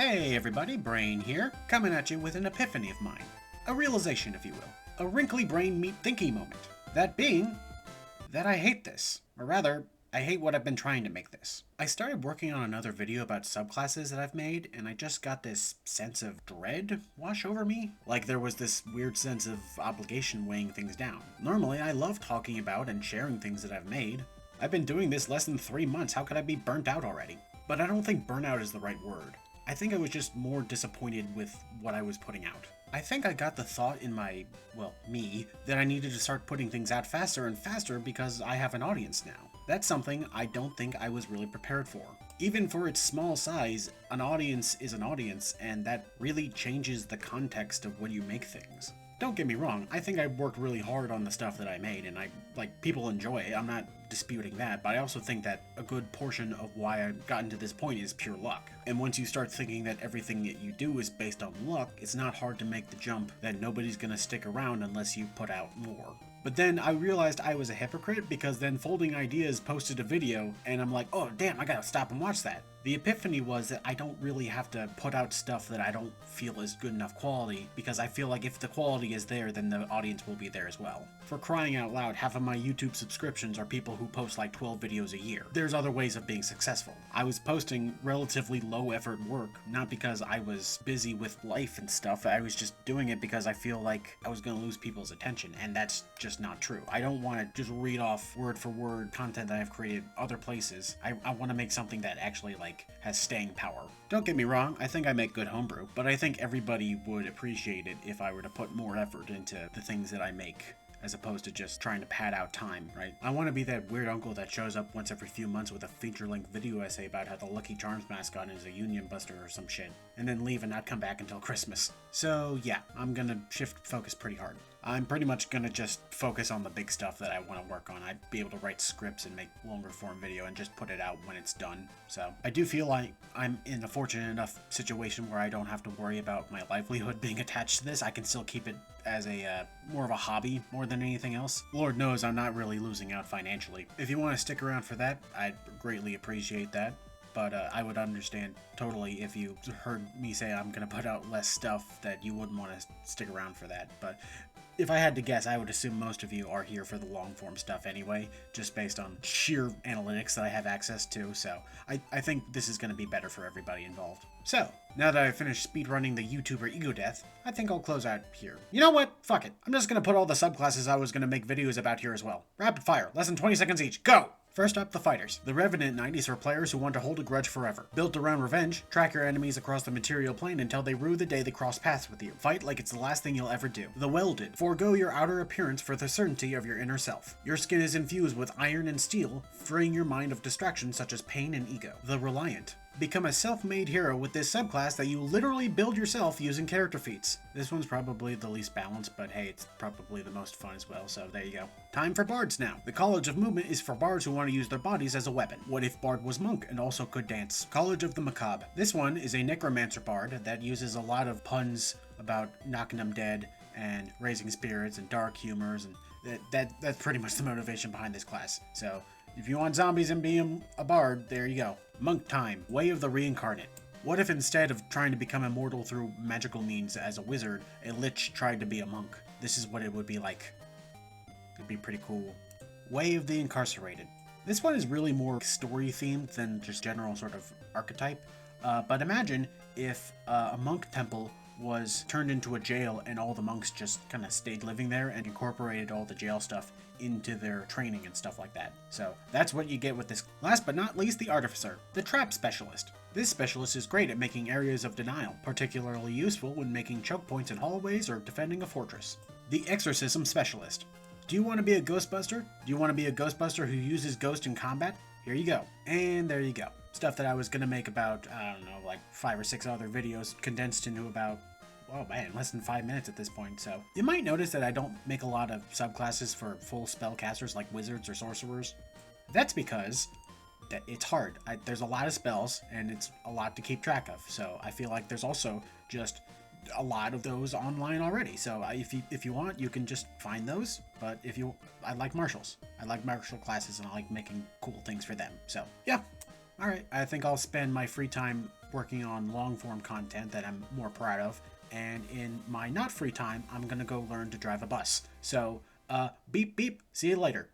Hey everybody, Brain here, coming at you with an epiphany of mine. A realization, if you will. A wrinkly brain meet thinky moment. That being, that I hate this. Or rather, I hate what I've been trying to make this. I started working on another video about subclasses that I've made, and I just got this sense of dread wash over me. Like there was this weird sense of obligation weighing things down. Normally, I love talking about and sharing things that I've made. I've been doing this less than 3 months, how could I be burnt out already? But I don't think burnout is the right word. I think I was just more disappointed with what I was putting out. I think I got the thought in me, that I needed to start putting things out faster and faster because I have an audience now. That's something I don't think I was really prepared for. Even for its small size, an audience is an audience, and that really changes the context of when you make things. Don't get me wrong, I think I worked really hard on the stuff that I made, and people enjoy it. I'm not disputing that, but I also think that a good portion of why I've gotten to this point is pure luck. And once you start thinking that everything that you do is based on luck, it's not hard to make the jump that nobody's gonna stick around unless you put out more. But then I realized I was a hypocrite because then Folding Ideas posted a video and I'm like, oh damn, I gotta stop and watch that. The epiphany was that I don't really have to put out stuff that I don't feel is good enough quality, because I feel like if the quality is there, then the audience will be there as well. For crying out loud, half of my YouTube subscriptions are people who post like 12 videos a year. There's other ways of being successful. I was posting relatively low effort work, not because I was busy with life and stuff, I was just doing it because I feel like I was gonna lose people's attention, and that's just not true. I don't want to just read off word for word content that I've created other places. I want to make something that actually has staying power. Don't get me wrong, I think I make good homebrew, but I think everybody would appreciate it if I were to put more effort into the things that I make, as opposed to just trying to pad out time, right? I want to be that weird uncle that shows up once every few months with a feature-length video essay about how the Lucky Charms mascot is a union buster or some shit, and then leave and not come back until Christmas. So yeah, I'm gonna shift focus pretty hard. I'm pretty much gonna just focus on the big stuff that I want to work on. I'd be able to write scripts and make longer form video and just put it out when it's done. So I do feel like I'm in a fortunate enough situation where I don't have to worry about my livelihood being attached to this. I can still keep it as a more of a hobby more than anything else. Lord knows I'm not really losing out financially. If you want to stick around for that, I'd greatly appreciate that. But I would understand totally if you heard me say I'm going to put out less stuff that you wouldn't want to stick around for that. But if I had to guess, I would assume most of you are here for the long form stuff anyway, just based on sheer analytics that I have access to, so I think this is going to be better for everybody involved. So, now that I've finished speedrunning the YouTuber ego death, I think I'll close out here. You know what? Fuck it. I'm just going to put all the subclasses I was going to make videos about here as well. Rapid fire, less than 20 seconds each, go! First up, the Fighters. The Revenant Knight is for players who want to hold a grudge forever. Built around revenge, track your enemies across the material plane until they rue the day they cross paths with you. Fight like it's the last thing you'll ever do. The Welded. Forego your outer appearance for the certainty of your inner self. Your skin is infused with iron and steel, freeing your mind of distractions such as pain and ego. The Reliant. Become a self-made hero with this subclass that you literally build yourself using character feats. This one's probably the least balanced, but hey, it's probably the most fun as well, so there you go. Time for bards now. The College of Movement is for bards who want to use their bodies as a weapon. What if bard was monk and also could dance? College of the Macabre. This one is a necromancer bard that uses a lot of puns about knocking them dead and raising spirits and dark humors, and that's pretty much the motivation behind this class. So if you want zombies and being a bard, there you go. Monk time. Way of the Reincarnate. What if instead of trying to become immortal through magical means as a wizard, a lich tried to be a monk? This is what it would be like. It'd be pretty cool. Way of the Incarcerated. This one is really more story themed than just general sort of archetype. But imagine if a monk temple was turned into a jail and all the monks just kind of stayed living there and incorporated all the jail stuff into their training and stuff like that. So that's what you get with this. Last but not least, the Artificer, the Trap Specialist. This specialist is great at making areas of denial, particularly useful when making choke points in hallways or defending a fortress. The Exorcism Specialist. Do you want to be a Ghostbuster? Do you want to be a Ghostbuster who uses ghost in combat? Here you go. And there you go. Stuff that I was going to make about, I don't know, like 5 or 6 other videos condensed into about, oh man, less than 5 minutes at this point. So you might notice that I don't make a lot of subclasses for full spellcasters like wizards or sorcerers. That's because it's hard. There's a lot of spells and it's a lot to keep track of. So I feel like there's also just a lot of those online already. So if you want, you can just find those. But I like martials. I like martial classes and I like making cool things for them. So yeah. All right. I think I'll spend my free time working on long form content that I'm more proud of. And in my not free time, I'm gonna go learn to drive a bus. So, beep beep, see you later.